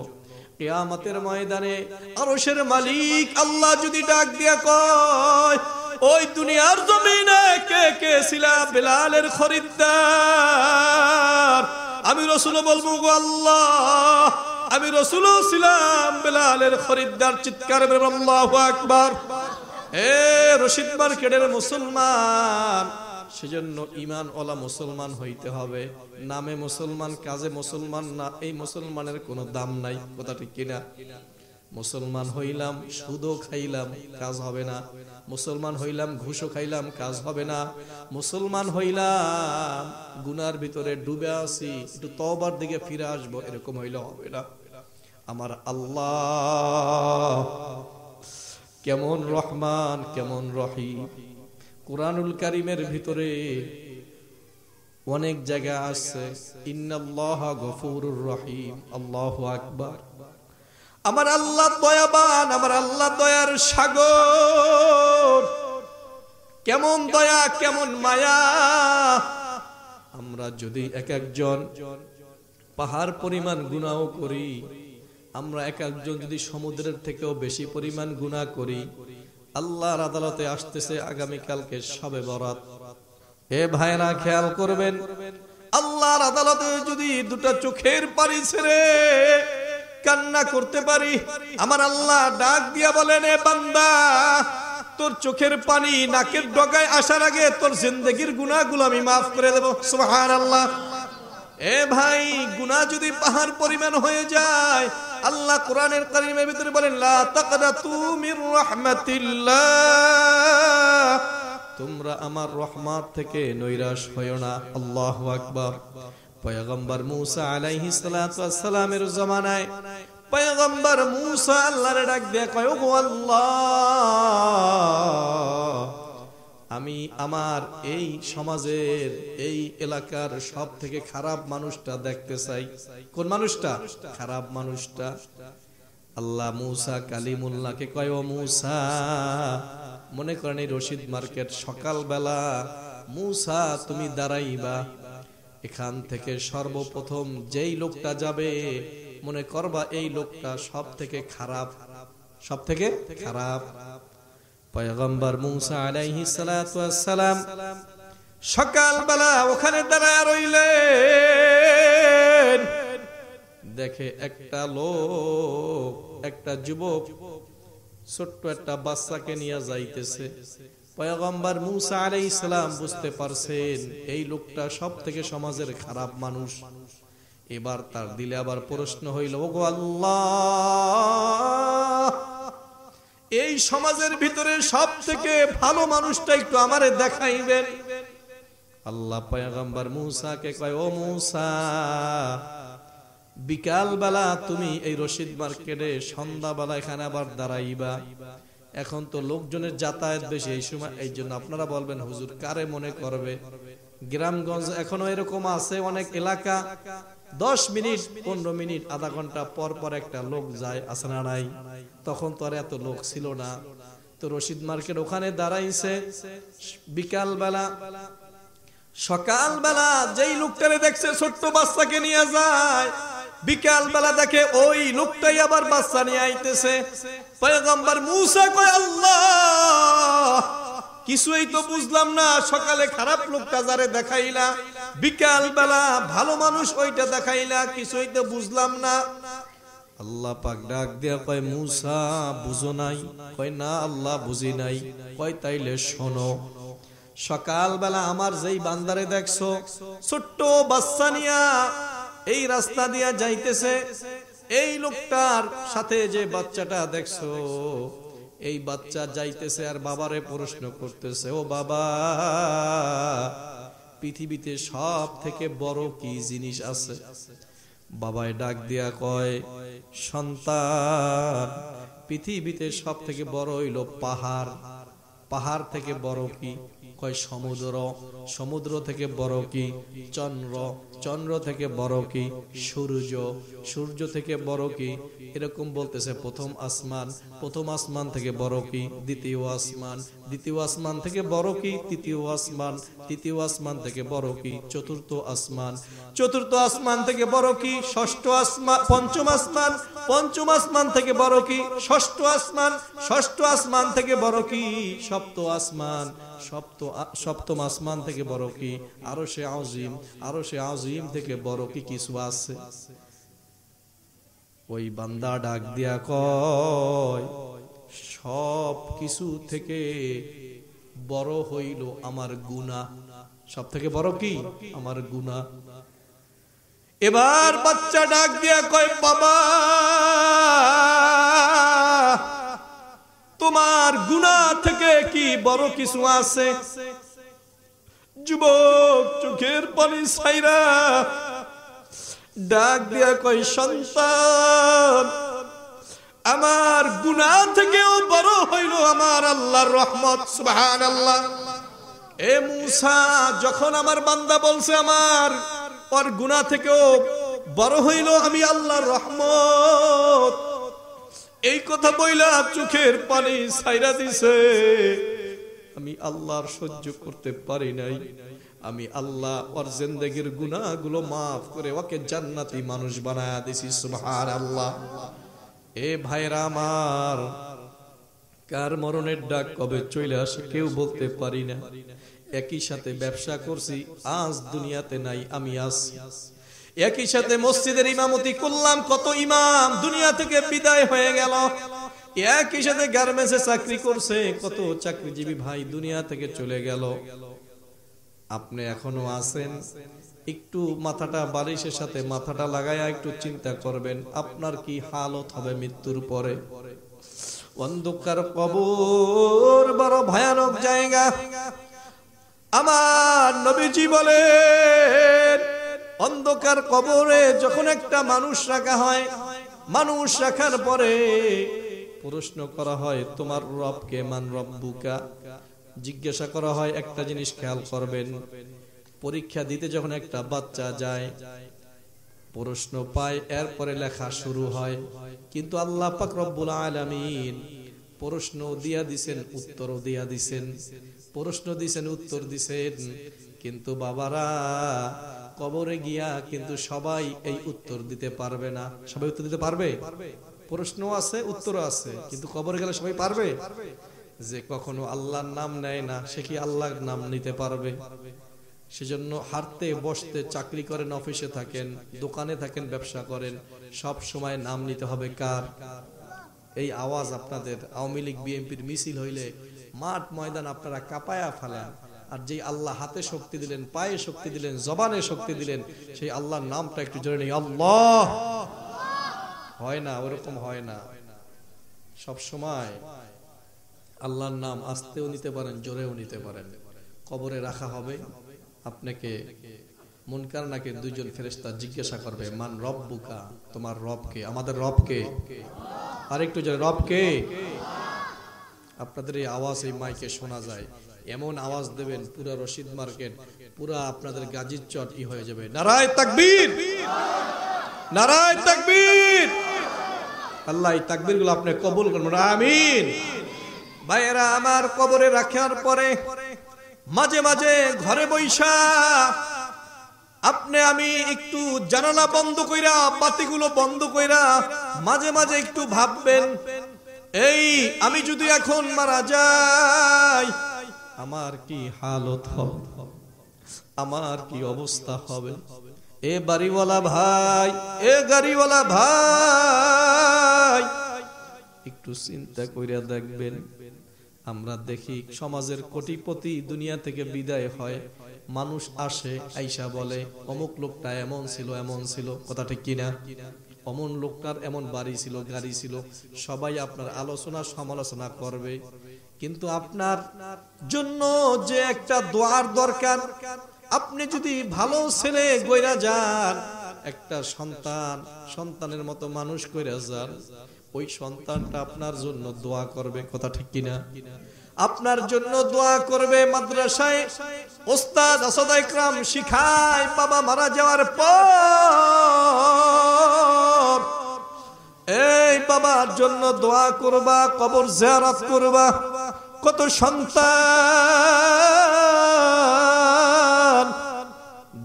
কিয়ামতের ময়দানে আরশের মালিক আল্লাহ যদি ডাক দিয়া কয়, ওই দুনিয়ার জমিনে কে কে ছিল বিলালের খরিদ্দার, আমি রাসূল বলবো, গো আল্লাহ, আমি রাসূল ছিলাম বিলালের খরিদ্দার। চিৎকার করে আল্লাহু আকবার। এ রশিদ মার্কেটের মুসলমান, সেজন্য ঈমান ওয়ালা মুসলমান হইতে হবে। নামে মুসলমান, কাজে মুসলমান না, এই মুসলমানের কোনো দাম নাই। কথা ঠিক কিনা? মুসলমান হইলাম, সুদও খাইলাম, কাজ হবে না। মুসলমান হইলাম, ঘুষও খাইলাম, কাজ হবে না। মুসলমান হইলাম, গুনার ভিতরে ডুবে আছি, একটু তওবার দিকে ফিরে আসবো, এরকম হইলে হবে না। আমার আল্লাহ কেমন রহমান, কেমন রহিম। কুরআনুল কারীমের ভিতরে অনেক জায়গা আছে, ইন্নাল্লাহা গফুরুর রহিম। আল্লাহু আকবার। আমার আল্লাহ দয়াবান, আমার আল্লাহ দয়ার সাগর। কেমন দয়া, কেমন মায়া। আমরা যদি এক একজন পাহাড় পরিমাণ গুনাহ করি, আমরা এক একজন যদি সমুদ্রের থেকেও বেশি পরিমাণ গুনাহ করি, আল্লাহর আদালতে আসতেছে আগামীকালকে শবে বরাত। হে ভাইরা, খেয়াল করবেন, আল্লাহর আদালতে যদি দুটা চোখের পানি ছেড়ে কান্না করতে পারি, আমার আল্লাহ ডাক দিয়া বলেন, এ বান্দা, তোর চোখের পানি নাকের ডগায় আসার আগে তোর জিন্দেগির গুনাহগুলো আমি মাফ করে দেব। সুবহানাল্লাহ। এ ভাই, গুনাহ যদি পাহাড় পরিমাণ হয়ে যায়, আল্লাহ কোরআনের কারীমের ভিতরে বলেন, লা তাকনাতু মির রাহমাতিল্লাহ, তোমরা আমার রহমত থেকে নৈরাশ হয়ো না। আল্লাহু আকবার। পয়গম্বর মূসা আলাইহিস সালাতু ওয়াস সালামের জামানায় পয়গম্বর মূসা আল্লাহর ডাক দিয়ে কয়, ও আল্লাহ, আমি আমার এই সমাজের, এই এলাকার সব থেকে খারাপ মানুষটা দেখতে চাই। কোন মানুষটা? খারাপ মানুষটা। আল্লাহ মূসা কালিমুল্লাহকে কয়, ও মূসা, মনে করেন এই রশিদ মার্কেট সকালবেলা মূসা তুমি দাঁড়াইবা, এখান থেকে সর্বপ্রথম যেই লোকটা যাবে মনে করবা এই লোকটা সব থেকে খারাপ, সব থেকে খারাপ। পয়গম্বর মূসা আলাইহিস সালাতু ওয়াস সালাম সকালবেলা ওখানে দাঁড়ায় রইলেন। দেখে একটা লোক, একটা যুবক ছোট্ট একটা বাচ্চাকে নিয়ে যাইতেছে। পয়গম্বর মূসা আলাইহিস সালাম বুঝতে পারছেন এই লোকটা সব থেকে সমাজের খারাপ মানুষ। এবার তার দিলে আবার প্রশ্ন হইল, ওগো আল্লাহ, এই সমাজের ভিতরে সব থেকে ভালো মানুষটা একটু আমারে দেখাইবেন। আল্লাহ পয়গম্বর মূসাকে কয়, ও মূসা, বিকাল বেলা তুমি এই রশিদ মার্কেটে, সন্ধ্যাবেলা এখানে আবার দাঁড়াইবা। এখন তো লোকজনের যাতায়াত বেশি এই সময়, এই জন্য আপনারা বলবেন, হুজুর কারে মনে করবে? গ্রামগঞ্জ এখনো এরকম আছে, অনেক এলাকা 10 মিনিট 15 মিনিট আধা ঘন্টা পর পর একটা লোক যায়, আছে না নাই? তখন তো আর এত লোক ছিল না। তো রশিদ মার্কেট ওখানে দাঁড়াইছে বিকাল বেলা। সকাল বেলা যেই লোকটারে দেখছে ছোট্ট বাচ্চাকে নিয়ে যায়, বিকাল বেলা দেখে ওই লোকটাই আবার বাচ্চা নিয়ে আইতেছে। পয়গম্বর মূসা কয়, আল্লাহ, কিছুই তো বুঝলাম না, সকালে খারাপ লোকটা যারে দেখাইলা, বিকাল বেলা ভালো মানুষ ওইটা দেখাইলা, কিছুই তো বুঝলাম না। আল্লাহ পাক ডাক দিয়া কয়, মূসা বুঝো নাই? কয় না আল্লাহ বুঝি নাই। কয় তাইলে শোনো, সকাল বেলা আমার যেই বান্দারে দেখছো ছোট্ট বাচ্চা নিয়া এই রাস্তা দিয়া যাইতেছে, এই লোকটার সাথে যে বাচ্চাটা দেখছো, এই বাচ্চা যাইতেছে আর বাবারে প্রশ্ন করতেছে, ও বাবা, পৃথিবীতে সব থেকে বড় কি জিনিস আছে? বাবায় ডাক দিয়া কয়, সন্তান, পৃথিবীতে সব থেকে বড় হইল পাহাড়। পাহাড় থেকে বড় কি? কয় সমুদ্র। সমুদ্র থেকে বড় কি? চন্দ্র। চন্দ্র থেকে বড় কি? সূর্য। সূর্য থেকে বড় কি? এরকম বলতেছে। প্রথম আসমান, প্রথম আসমান থেকে বড় কি? দ্বিতীয় আসমান। দ্বিতীয় আসমান থেকে বড় কি? তৃতীয় আসমান। তৃতীয় আসমান থেকে বড় কি? চতুর্থ আসমান। চতুর্থ আসমান থেকে বড় কি? ষষ্ঠ আসমান। পঞ্চম আসমান। পঞ্চম আসমান থেকে বড় কি? ষষ্ঠ আসমান। ষষ্ঠ আসমান থেকে বড় কি? সপ্তম আসমান। সপ্তম আসমান থেকে বড় কি? আরশে আযীম। আরশে আযীম থেকে বড় কি কিছু আছে? ওই বান্দা ডাক দিয়া কয়, সব কিছু থেকে বড় হইল আমার গুনাহ। সব থেকে বড় কি? আমার গুনাহ। এবার বাচ্চা ডাক দিয়া কয়, বাবা, তোমার গুনাহ থেকে কি বড় কিছু আছে? যুবক চোখের পানি ছাইরা ডাক দিয়া কয়, সন্তান, আমার গুনাহ থেকেও বড় হইল আমার আল্লাহর রহমত। সুবহানাল্লাহ। এ মূসা, যখন আমার বান্দা বলছে আমার ওর গুনাহ থেকেও বড় হইল আমি আল্লাহর রহমত, এই কথা বইলা চোখের পানি ছাইরা দিছে। আমি আল্লাহর সহ্য করতে পারি নাই। আমি আল্লাহ ওর জিন্দেগীর গুনাহগুলো মাফ করে ওকে জান্নাতি মানুষ বানায়া দিছি। সুবহানাল্লাহ। এ ভাইরা আমার, কার মরণের ডাক কবে চলে আসে কেউ বলতে পারি না। একই সাথে ব্যবসা করছি, আজ দুনিয়াতে নাই, আমি আছি। একই সাথে মসজিদের ইমামতি করলাম, কত ইমাম দুনিয়া থেকে বিদায় হয়ে গেল। একই সাথে গার্মেন্টসে চাকরি করছে, কত চাকরিজীবী ভাই দুনিয়া থেকে চলে গেল। আপনি এখনো আছেন, একটু মাথাটা বালিশের সাথে মাথাটা লাগায়া একটু চিন্তা করবেন, আপনার কি হালত হবে মৃত্যুর পরে। অন্ধকার কবর বড় ভয়ানক জায়গা। আমার নবীজি বলেন, অন্ধকার কবরে যখন একটা মানুষ রাখা হয়, মানুষ রাখার পরে প্রশ্ন করা হয়, তোমার রব কে? মান রব্বুকা। জিজ্ঞাসা করা হয়, একটা জিনিস খেয়াল করবেন, পরীক্ষা দিতে যখন একটা বাচ্চা যায়, প্রশ্ন পায়, এরপরে লেখা শুরু হয়। কিন্তু আল্লাহ পাক রব্বুল আলামিন প্রশ্ন দিয়া দিছেন, উত্তরও দিয়া দিছেন। প্রশ্ন দিছেন, উত্তর দিছেন, কিন্তু বাবারা কবরে গিয়া কিন্তু সবাই এই উত্তর দিতে পারবে না। সবাই উত্তর দিতে পারবে? প্রশ্ন আছে, উত্তরও আছে, কিন্তু কবরে গেলে সবাই পারবে? যে কখনো আল্লাহর নাম নেয় না, সে কি আল্লাহর নাম নিতে পারবে? সেজন্য হাঁটতে বসতে, চাকরি করেন, অফিসে থাকেন, দোকানে থাকেন, ব্যবসা করেন, সব সময় নাম নিতে হবে কার? এই আওয়াজ আপনাদের আওয়ামী লীগ বিএনপির মিছিল হইলে মাঠ ময়দান আপনারা কাঁপায়া ফেলেন, আর যে আল্লাহ হাতে শক্তি দিলেন, পায়ে শক্তি দিলেন, জবানে শক্তি দিলেন, সেই আল্লাহর নামটা একটু জোরে নেই, আল্লাহ। হয় না, ওরকম হয় না। সব সময় আল্লাহর নাম আস্তেও নিতে পারেন, জোরেও নিতে পারেন। কবরে রাখা হবে, আপনাকে মুনকার নাকির দুইজন ফেরেশতা জিজ্ঞাসা করবে, মান রব্বুকা, তোমার রব কে? আমাদের রব কে? আরেকটু জোরে, রব কে? আপনাদের এই আওয়াজ এই মাইকে শোনা যায়, এমন আওয়াজ দেবেন পুরা রশিদ মার্কেট, পুরা আপনাদের গাজীর চট কি হয়ে যাবে। নারায়ে তাকবীর, নারায়ে তাকবীর। আল্লাহ এই তাকবীরগুলো আপনি কবুল করুন, আমিন। ভাইয়েরা আমার, কবরে রাখার পরে মাঝে মাঝে ঘরে বৈশা আপনি আপনি আমি একটু জানালা বন্ধ কইরা বাতিগুলো বন্ধ কইরা মাঝে মাঝে একটু ভাববেন, এই আমি যদি এখন মারা যাই আমার কি হালত হবে, আমার কি অবস্থা হবে। এ বাড়িওয়ালা ভাই, এ গাড়িওয়ালা ভাই, একটু চিন্তা কইরা দেখবেন। আমরা দেখি সমাজের কোটিপতি দুনিয়া থেকে বিদায় হয়, মানুষ আসে আইসা বলে অমুক লোকটা এমন ছিল এমন ছিল, কথা ঠিক কিনা? অমন লোকটার এমন বাড়ি ছিল গাড়ি ছিল, সবাই আপনার আলোচনা সমালোচনা করবে। কিন্তু আপনার জন্য যে একটা দোয়ার দরকার, আপনি যদি ভালো ছেলে গইরা যান, একটা সন্তানের মতো মানুষ কইরা যান, ওই সন্তানটা আপনার জন্য দোয়া করবে, কথা ঠিক কিনা? আপনার জন্য দোয়া করবে। মাদ্রাসায় ওস্তাদ আসাদে ইকরাম শিখায়, বাবা মারা যাওয়ার পর এই বাবার জন্য দোয়া করবা, কবর জিয়ারত করবা। কত সন্তান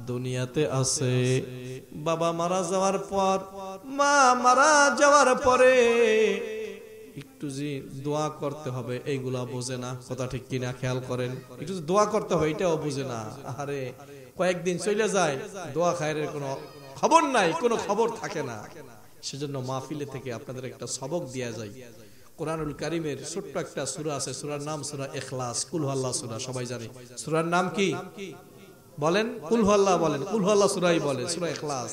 দুনিয়াতে আছে, বাবা মারা যাওয়ার পর, মা মারা যাওয়ার পরে একটু যে দোয়া করতে হবে এইগুলা বোঝে না, কথা ঠিক কিনা? খেয়াল করেন, একটু দোয়া করতে হবে এটাও বুঝে না। আরে কয়েকদিন চলে যায়, দোয়া খায়রের কোনো খবর নাই, কোনো খবর থাকে না। সেজন্য মাহফিলে থেকে আপনাদের একটা সবক দেয়া যায়। কোরআনুল কারীমের ছোট্ট একটা সূরা আছে, সূরার নাম সূরা ইখলাস, কুল হুয়াল্লাহ সূরা, সবাই জানে। সূরার নাম কি বলেন? কুল হুয়াল্লাহ বলেন, কুল হুয়াল্লাহ সূরাই বলে, সূরা ইখলাস।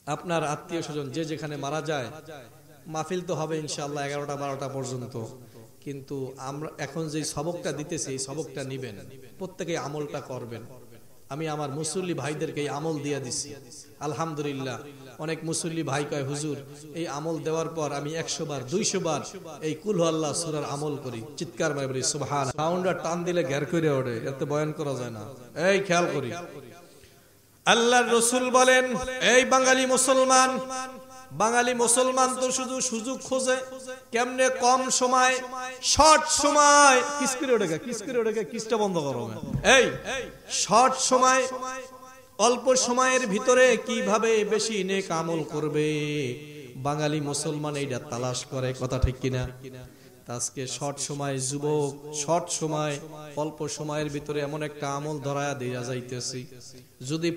আপনার আত্মীয় স্বজন যে যেখানে মারা যায়, মাহফিল তো হবে ইনশাআল্লাহ 11টা 12টা পর্যন্ত, কিন্তু আমরা এখন যে সবকটা দিতেছি এই সবকটা নিবেন, প্রত্যেকে আমলটা করবেন। আমি আমার মুসল্লি ভাইদেরকে এই আমল দিয়ে দিছি, আলহামদুলিল্লাহ। অনেক মুসল্লি ভাই কয়, হুজুর এই আমল দেওয়ার পর আমি 100 বার 200 বার এই কুল হুয়াল্লাহ সূরার আমল করি, চিৎকার মারে বলি সুবহান। সাউন্ডটা টান দিলে ঘের করে ওঠে, এত বয়ান করা যায় না। এই খেয়াল করি, আল্লাহর রাসূল বলেন, এই বাঙালি মুসলমান তো শুধু সুযোগ খোঁজে, কেমনে কম সময়, শর্ট সময়, কিসটা বন্ধ করো, এই শর্ট সময়, অল্প সময়ের ভিতরে কিভাবে বেশি নেক আমল করবে, বাঙালি মুসলমান এইটা তালাশ করে, কথা ঠিক কিনা? আজকে শর্ট সময়, যুবক শর্ট সময়, অল্প সময়ের ভিতরে এমন একটা আমল ধরায়া দেয়া যাইতেছি, যদি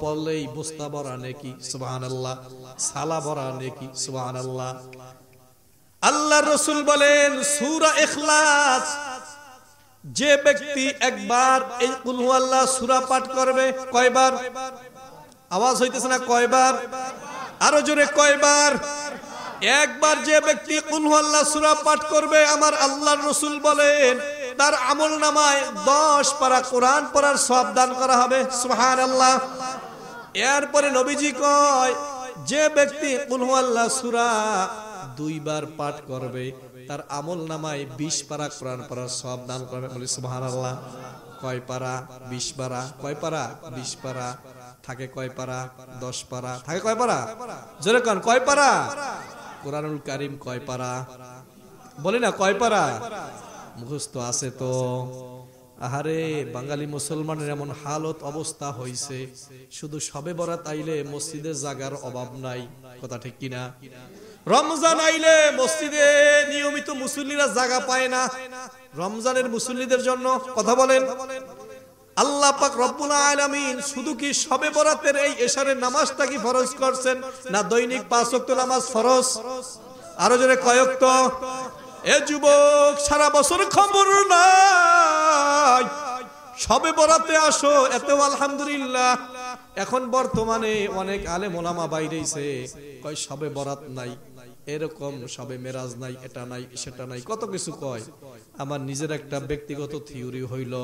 পড়লেই বস্তা ভরা নেকি, সুবহানাল্লাহ, সালা ভরা নেকি, সুবহানাল্লাহ। আল্লাহর রাসূল বলেন সূরা ইখলাস, যে ব্যক্তি একবার এই কুল হুয়াল্লাহ সূরা পাঠ করবে, কয়বার? আওয়াজ হইতেছে না? কয়বার? আরো জোরে, কয়বার? একবার যে ব্যক্তি কুল হুয়াল্লাহ সূরা পাঠ করবে, আমার আল্লাহর রাসূল বলেন তার আমলনামায় 10 পারা কোরআন পড়ার সওয়াব দান করা হবে, সুবহানাল্লাহ। এরপরে নবীজি কয়, যে ব্যক্তি কুল হুয়াল্লাহ সূরা 2 বার পাঠ করবে, তার আমলনামায় 20 পারা কোরআন পড়ার সওয়াব দান করবে, বলি সুবহানাল্লাহ। কয় পারা? 20 পারা। কয় পারা? 20 পারা। থাকে কয় পারা? 10 পারা। থাকে কয় পারা? জোরে কোন, কয় পারা? কোরআনুল কারীম কয় পারা? বলি না, কয় পারা? মুখস্থ আছে তো? আহারে বাঙালি মুসলমানের এমন হালত অবস্থা হইছে, শুধু শবে বরাত আইলে মসজিদে জায়গার অভাব নাই, কথা ঠিক কিনা? রমজান আইলে মসজিদে নিয়মিত মুসল্লিরা জায়গা পায় না, রমজানের মুসল্লিদের জন্য, কথা বলেন। আল্লাহ পাক রব্বুল আলামিন শুধু কি শবে বরাতের এই এশারের নামাজটা কি ফরজ করছেন, না দৈনিক 5 ওয়াক্ত নামাজ ফরজ? আরো জোরে, কয় ওয়াক্ত? এ যুবক, সারা বছর খবর নাই, শবে বরাতে আসো, এত আলহামদুলিল্লাহ। এখন বর্তমানে অনেক আলেম ওলামা বাইরেছে, কয় শবে বরাত নাই, এরকম শবে মেরাজ নাই, এটা নাই সেটা নাই, কত কিছু কয়। আমার নিজের একটা ব্যক্তিগত থিওরি হইল,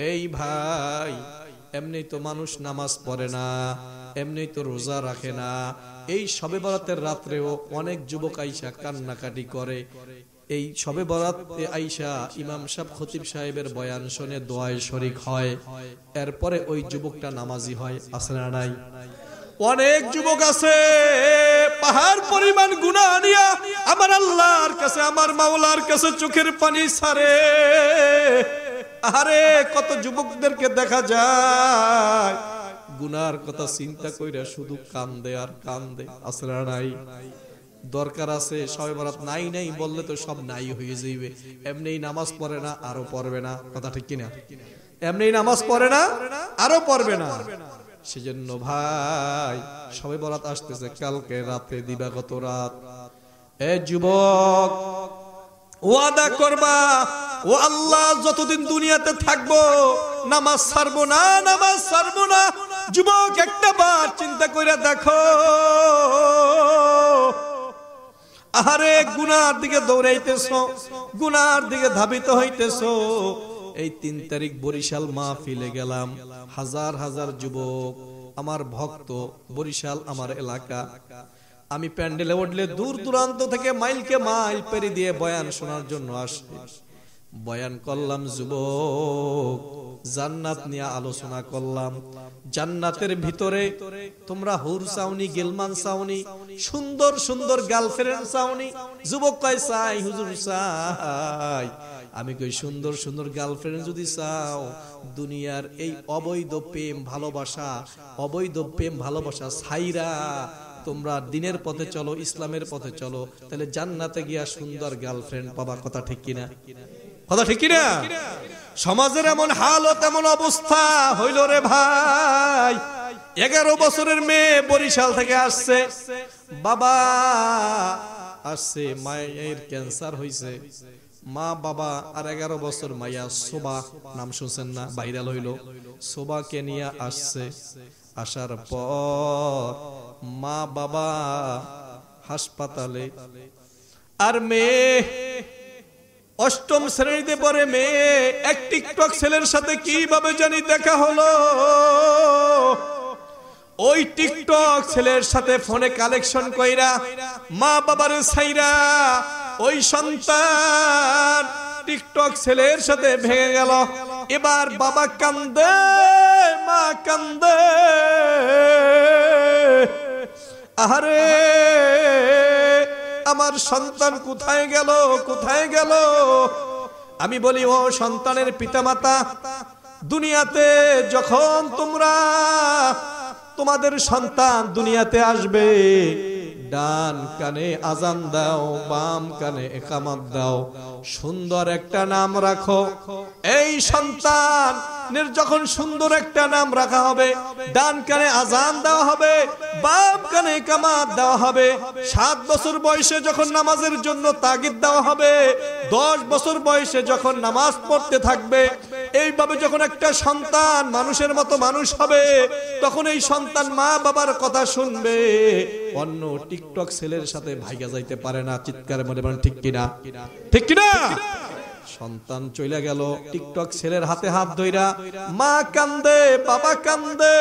এই ভাই, এমনি তো মানুষ নামাজ পড়ে না, এমনি তো রোজা রাখে না, এই শবে বরাতের রাত্রেও অনেক যুবক আইসা কান্নাকাটি করে, এই শবে বরাতে আইসা ইমাম সাহেব খতিব সাহেবের বয়ান শুনে দোয়ায় শরীক হয়, এরপরে ওই যুবকটা নামাজি হয়, আছে না নাই? অনেক যুবক আছে পাহাড় পরিমাণ গুনাহ নিয়া আমার আল্লাহর কাছে, আমার মাওলার কাছে চোখের পানি ছাড়ে। আরে কত যুবকদেরকে দেখা যায় গুনার কথা চিন্তা কইরা শুধু কান্দে আর কান্দে, আছে না নাই? দরকার আছে শবে বরাত নাই নাই বললে তো সব নাই হয়ে যাইবে। এমনি নামাজ পড়ে না, আরো পড়বে না, কথা ঠিক কিনা? এমনি নামাজ পড়ে না, আরো পড়বে না। সেজন্য ভাই শবে বরাত আসতেছে কালকে রাতে, দিবাগত রাত। এ যুবক, ওয়াদা করবা, ও আল্লাহ যতদিন দুনিয়াতে থাকবো নামাজ ছাড়বো না, নামাজ ছাড়বো না। যুবক একটা বার চিন্তা কইরা দেখো, আরে গুনার দিকে দৌড়াইতেছো, গুনার দিকে ধাবিত হইতেছো। এই 3 তারিখ বরিশাল মাহফিলে গেলাম, হাজার হাজার যুবক আমার ভক্ত, বরিশাল আমার এলাকা। আমি প্যান্ডেলে উঠলে দূর দূরান্ত থেকে মাইলকে মাইল পেরিয়ে দিয়ে বয়ান শোনার জন্য আসে। বয়ান করলাম যুবক, জান্নাত নিয়ে আলোচনা করলাম। জান্নাতের ভিতরে তোমরা হুর চাওনি, গেলমান চাওনি, সুন্দর সুন্দর গার্লফ্রেন্ড চাওনি? যুবক কয় চাই হুজুর চাই। আমি কই সুন্দর সুন্দর গার্লফ্রেন্ড যদি চাও, দুনিয়ার এই অবৈধ প্রেম ভালোবাসা, অবৈধ প্রেম ভালোবাসা ছাইরা তোমরা দিনের পথে চলো, ইসলামের পথে চলো, তাহলে জান্নাতে গিয়া সুন্দর গার্লফ্রেন্ড পাবা। কথা ঠিক কিনা? কথা ঠিক কিনা? সমাজের এমন হালত, এমন অবস্থা হইল রে ভাই। 11 বছরের মেয়ে বরিশাল থেকে আসছে, বাবা আসছে, মায়ের ক্যান্সার হইছে, মা বাবা আর 11 বছর মাইয়া শোভা, নাম শুনছেন না? ভাইরাল হইল। শোভাকে নিয়ে আসছে। আসার পর মা বাবা হাসপাতালে, আর মেয়ে 8ম শ্রেণীতে পড়ে। মেয়ে এক টিকটক ছেলের সাথে কিভাবে জানি দেখা হলো। ওই টিকটক ছেলের সাথে ফোনে কালেকশন কইরা মা বাবার ছাইরা ওই সন্তান টিকটক ছেলের সাথে ভেঙে গেল। এবার বাবা কান্দে, মা কান্দে, আরে আমার সন্তান কোথায় গেল, কোথায় গেল? আমি বলি, ও সন্তানের পিতামাতা, দুনিয়াতে যখন তোমাদের সন্তান দুনিয়াতে আসবে, ডান কানে আজান দাও, বাম কানে ইকামত দাও, সুন্দর একটা নাম রাখো। এই সন্তানের যখন সুন্দর একটা নাম রাখা হবে, ডান কানে আজান দেওয়া হবে, বাম কানে ইকামত দেওয়া হবে। 7 বছর বয়সে যখন নামাজের জন্য তাগিদ দেওয়া হবে, 10 বছর বয়সে যখন নামাজ পড়তে থাকবে, এইভাবে যখন একটা সন্তান মানুষের মতো মানুষ হবে, তখন এই সন্তান মা বাবার কথা শুনবে, অন্য টিকটক ছেলের সাথে ভাইগা যাইতে পারে না। চিৎকারে মনে বলেন ঠিক কিনা? ঠিক কিনা? সন্তান চলে গেল, টিকটক ছেলের হাতে হাত ধইরা মা কান্দে, বাবা কান্দে।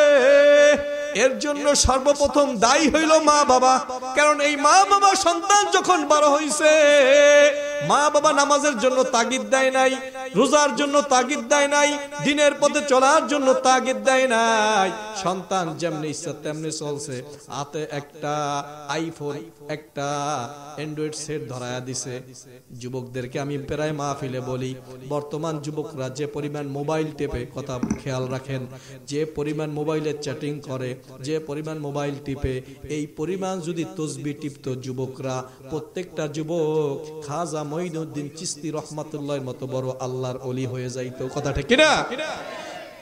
এর জন্য সর্বপ্রথম দায়ী হইল মা বাবা। কারণ এই মা বাবা সন্তান যখন বড় হইছে, মা বাবা নামাজের জন্য তাগিদ দেয় নাই, রোজার জন্য তাগিদ দেয় নাই, দিনের পথে চলার জন্য তাগিদ দেয় নাই। সন্তান যেমনি ইচ্ছা তেমনি চলছে। হাতে একটা আইফোন, একটা অ্যান্ড্রয়েড সেট ধরায়া দিছে। যুবকদেরকে আমি প্রায় মাহফিলে বলি, বর্তমান যুবকরা যে পরিমাণ মোবাইল টেপে, কথা খেয়াল রাখেন, যে পরিমাণ মোবাইলে চ্যাটিং করে, যে পরিমাণ মোবাইল টিপে, এই পরিমাণ যদি তসবিহ টিপতো যুবকরা, প্রত্যেকটা যুবক খাজা মঈনুদ্দিন চিশতি রহমাতুল্লাহর মতো বড় আল্লাহর ওলি হয়ে যাইতো। কথা ঠিক কিনা?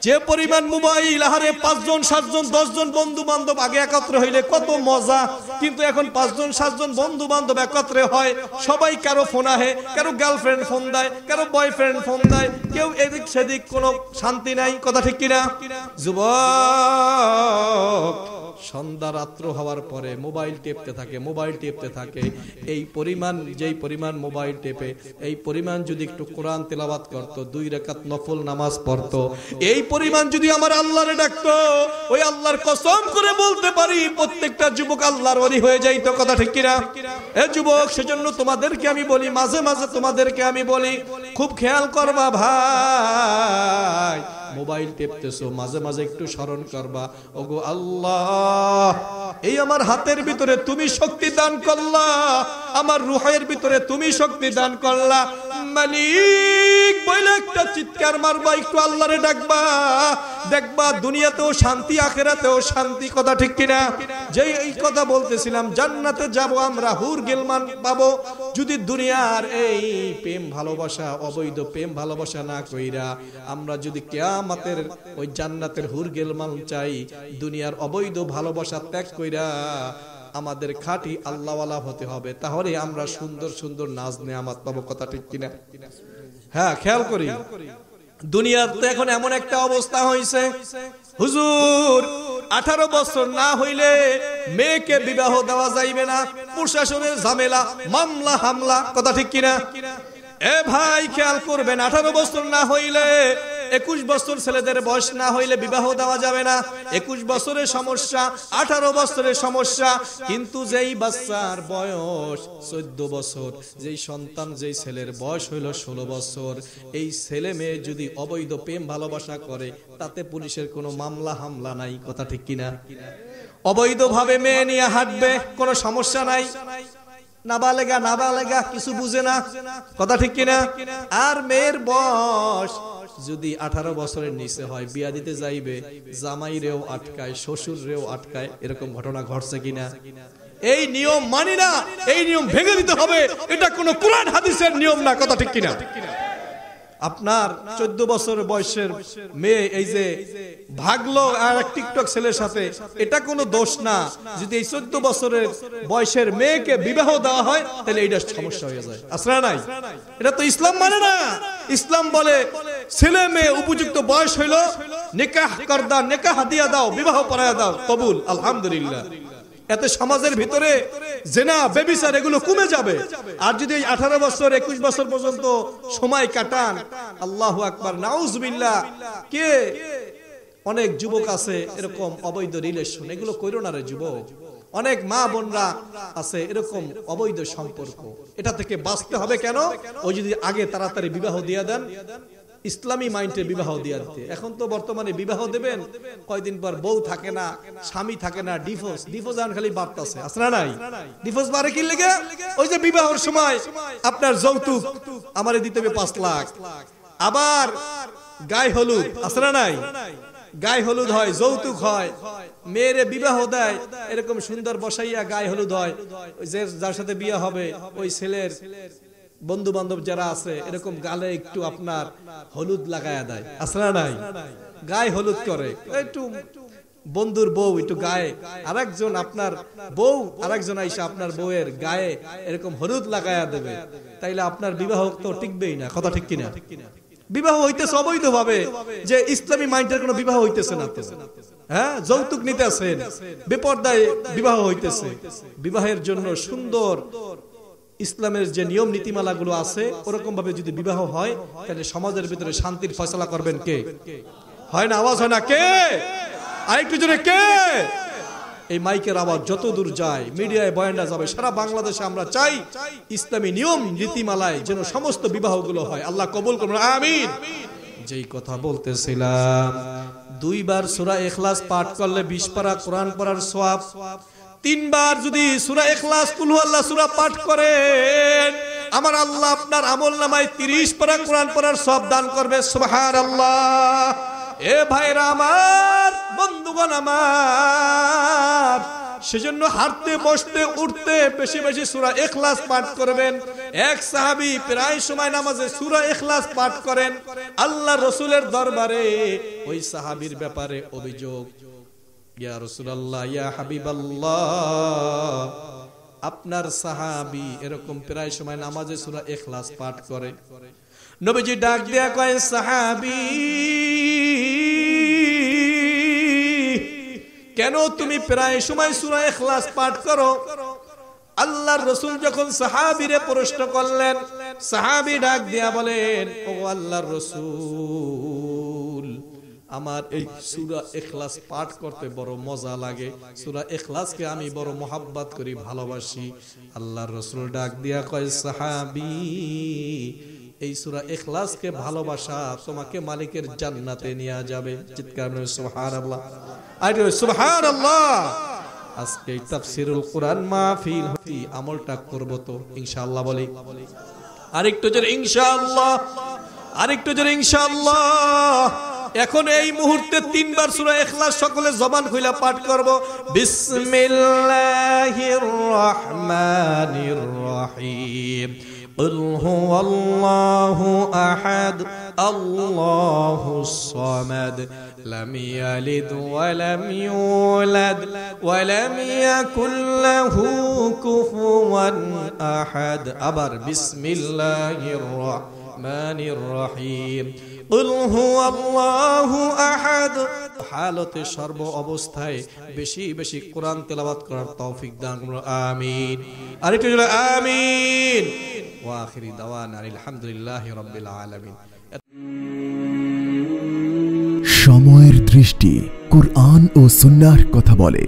যে পরিমাণ মোবাইল, আরে 5 জন 7 জন 10 জন বন্ধু বান্ধব আগে একত্র হইলে কত মজা, কিন্তু এখন 5 জন 7 জন বন্ধু বান্ধব একত্রে হয়, সবাই কারো ফোন আহে, কারো গার্লফ্রেন্ড ফোন দেয়, কারো বয়ফ্রেন্ড ফোন দেয়, কেউ এদিক সেদিক, কোনো শান্তি নাই। কথা ঠিক কিনা? যুবক সন্ধ্যা রাত্র হওয়ার পরে মোবাইল টেপতে থাকে, মোবাইল টেপতে থাকে। এই পরিমাণ, যেই পরিমাণ মোবাইল টেপে, এই পরিমাণ যদি একটু কোরআন তেলাওয়াত করতো, 2 রাকাত নফল নামাজ পড়তো, এই পরিমাণ যদি আমার আল্লাহরে ডাকতো, ওই আল্লাহর কসম করে বলতে পারি প্রত্যেকটা যুবক আল্লাহর ওলি হয়ে যাইতো। কথা ঠিক কিনা? এ যুবক, সেজন্য তোমাদেরকে আমি বলি, মাঝে মাঝে তোমাদেরকে আমি বলি, খুব খেয়াল করবা ভাই। মোবাইল টেপতেছো, মাঝে মাঝে একটু স্মরণ করবা, ওগো আল্লাহ, এই আমার হাতের ভিতরে তুমি শক্তি দান করলা, আমার রূহের ভিতরে তুমি শক্তি দান করলা, মালিক মালিক বলে একটা চিৎকার মারবা, একটু আল্লাহরে ডাকবা, দেখবা দুনিয়াতেও শান্তি আখিরাতেও শান্তি। কথা ঠিক কিনা? যে এই কথা বলতেছিলাম, জান্নাতে যাব আমরা, হুর গিলমান পাবো। যদি দুনিয়ার এই প্রেম ভালোবাসা, অবৈধ প্রেম ভালোবাসা না কইরা আমরা যদি কিয়ামতের ওই জান্নাতের হুর গিলমান চাই, দুনিয়ার অবৈধ ভালোবাসা ত্যাগ কইরা আমাদের খাঁটি আল্লাহওয়ালা হতে হবে, তাহলে আমরা সুন্দর সুন্দর নাজ নেয়ামত পাবো। কথা ঠিক কিনা? হ্যাঁ, খেয়াল করি, দুনিয়াতে এখন এমন একটা অবস্থা হয়েছে, হুজুর 18 বছর না হইলে মেয়েকে বিবাহ দেওয়া যাইবে না, প্রশাসনের ঝামেলা, মামলা হামলা। কথা ঠিক কিনা? এ ভাই খেয়াল করবেন, 18 বছর না হইলে, 21 বছর ছেলেদের বয়স না হইলে বিবাহ দেওয়া যাবে না। 21 বছরের সমস্যা, 18 বছরের সমস্যা, কিন্তু যেই বাচ্চার বয়স 14 বছর, যেই সন্তান, যেই ছেলের বয়স হইল 16 বছর, এই ছেলে মেয়ে যদি অবৈধ প্রেম ভালোবাসা করে, তাতে পুলিশের কোনো মামলা হামলা নাই। কথা ঠিক কিনা? অবৈধভাবে মেয়ে নিয়ে হাঁটবে, কোনো সমস্যা নাই। নাবালেগা কিছু বুঝে না। কথা ঠিক কিনা? আর মেয়ের বয়স যদি 18 বছরের নিচে হয়, বিয়া দিতে যাইবে, জামাই রেও আটকায়, শ্বশুর রেও আটকায়। এরকম ঘটনা ঘটছে কিনা? এই নিয়ম মানি না, এই নিয়ম ভেঙে দিতে হবে। এটা কোনো কোরআন হাদিসের নিয়ম না। কথা ঠিক কিনা? আপনার 14 বছর বয়সের মেয়ে এই যে ভাগলো আর এক টিকটক ছেলের সাথে, এটা কোনো দোষ না। যদি এই 14 বছরের বয়সের মেয়েকে বিবাহ দেওয়া হয়, তাহলে এটা সমস্যা হয়ে যায়। আসলে নাই, এটা তো ইসলাম মানে না। ইসলাম বলে ছেলে মেয়ে উপযুক্ত বয়স হইলো, নিকাহ করদা, নিকাহ দিয়া দাও, বিবাহ করায়া দাও, কবুল, আলহামদুলিল্লাহ। এতে সমাজের ভিতরে জেনা, ব্যভিচার এগুলো কমে যাবে। আর যদি 18 বছর 21 বছর পর্যন্ত সময় কাটান, আল্লাহু আকবার, নাউজুবিল্লাহ। কে অনেক যুবক আছে এরকম অবৈধ রিলেশন, এগুলো কইরো না রে যুবক। অনেক মা বোনরা আছে এরকম অবৈধ সম্পর্ক, এটা থেকে বাঁচতে হবে। কেন? ওই যদি আগে তাড়াতাড়ি বিবাহ দিয়ে দেন, ইসলামী মাইন্ডে বিবাহ দিয়ে দিতে। এখন তো বর্তমানে বিবাহ দেবেন, কয়দিন পর বউ থাকে না, স্বামী থাকে না, ডিভোর্স আন খালি বাড়তাছে। আসলে নাই, ডিভোর্স বাড়ে কি লাগে? ওই যে বিবাহের সময় আপনার যৌতুক আমারে দিতে হবে 5 লাখ, আবার গায়ে হলুদ, আসলে নাই, গায়ে হলুদ হয়, যৌতুক হয়, মেয়েরে বিবাহ দেয়, এরকম সুন্দর বসাইয়া গায়ে হলুদ হয়। ওই যে যার সাথে বিয়ে হবে ওই ছেলের বন্ধু বান্ধব যারা আছে, এরকম গালে একটু আপনার হলুদ লাগায়া দেয়। আসলে নাই, গায়ে হলুদ করে। একটু বন্ধুর বউ একটু গায়ে, আরেকজন আপনার বউ আরেকজন আইসা আপনার বউয়ের গায়ে এরকম হলুদ লাগায়া দেবে, তাইলে আপনার বিবাহ তো টিকবেই না। কথা ঠিক কিনা? বিবাহ হইতেছে অবৈধ ভাবে, যে ইসলামী মাইন্ডের কোনো বিবাহ হইতেছে না তো। হ্যাঁ, যৌতুক নিতেছেন, বেপরদায় বিবাহ হইতেছে। বিবাহের জন্য সুন্দর ইসলামের যে নিয়ম নীতিমালা গুলো আছে, ওরকম ভাবে যদি বিবাহ হয়, তাহলে সমাজের ভিতরে শান্তির ফয়সালা করবেন কে? হয় না? আওয়াজ হয় না? কে? আরেকটু জোরে কে? এই মাইকের আওয়াজ যত দূর যায়, মিডিয়ায় বয়ানটা যাবে সারা বাংলাদেশে। আমরা চাই ইসলামী নিয়ম নীতিমালায় যেন সমস্ত বিবাহগুলো হয়। আল্লাহ কবুল করুন, আমিন। যেই কথা বলতেছিলাম, 2 বার সূরা ইখলাস পাঠ করলে 20 পারা কোরআন পড়ার সওয়াব। 3 বার যদি সূরা ইখলাস, কুল হুয়াল্লাহ সূরা পাঠ করেন, আমার আল্লাহ আপনার আমলনামায় 30 পারা কোরআন পড়ার সওয়াব দান করবে। সুবহানাল্লাহ। এ ভাইরা আমার, বন্ধুগণ আমার, সেজন্য হাঁটতে বসতে উঠতে বেশি বেশি সূরা ইখলাস পাঠ করবেন। এক সাহাবী প্রায় সময় নামাজে সূরা ইখলাস পাঠ করেন। আল্লাহ রাসূলের দরবারে ওই সাহাবীর ব্যাপারে অভিযোগ, ইয়া রাসূলুল্লাহ, ইয়া হাবিবাল্লাহ, আপনার সাহাবী এরকম প্রায় সময় নামাজে সূরা ইখলাস পাঠ করে। নবীজি ডাক দেয়া কয়, সাহাবী, কেন তুমি প্রায় সময় সূরা ইখলাস পাঠ করো? আল্লাহর রাসূল যখন সাহাবীরে প্রশ্ন করলেন, সাহাবী ডাক দিয়া বলেন, ও আল্লাহর রাসূল, আমার এই সূরা ইখলাস পাঠ করতে বড় মজা লাগে, সূরা ইখলাসকে আমি বড় মোহাব্বত করি, ভালোবাসি। আল্লাহর রাসূল ডাক দিয়া কয়, সাহাবী, এই সূরা ইখলাসকে ভালোবাসা তোমাকে মালিকের জান্নাতে নিয়ে যাবে। চিৎকার করে সুবহানাল্লাহ, আরে সুবহানাল্লাহ। আজকে তাফসীরুল কোরআন মাহফিল হতি, আমলটা করব তো ইনশাআল্লাহ। বলি আরেকটু জোরে ইনশাআল্লাহ। আরেকটু জোরে ইনশাআল্লাহ। এখন এই মুহূর্তে 3 বার সূরা ইখলাস সকলে জবান খুলে পাঠ করব। বিসমিল্লাহির রহমানির রহিম। قل هو الله أحد الله الصمد لم يلد ولم يولد ولم يكن له كفوا أحد أبر بسم الله الرحمن الرحيم قل هو الله أحد حالতে সর্ব অবস্থায় বেশি বেশি কোরআন তেলাওয়াত করার তৌফিক দান করুন আমিন। আরেকটু জোরে আমিন। ওয়া আখিরি দাওয়ানা আলহামদুলিল্লাহি রাব্বিল আলামিন। সময়ের দৃষ্টি কুরআন ও সুন্নাহর কথা বলে।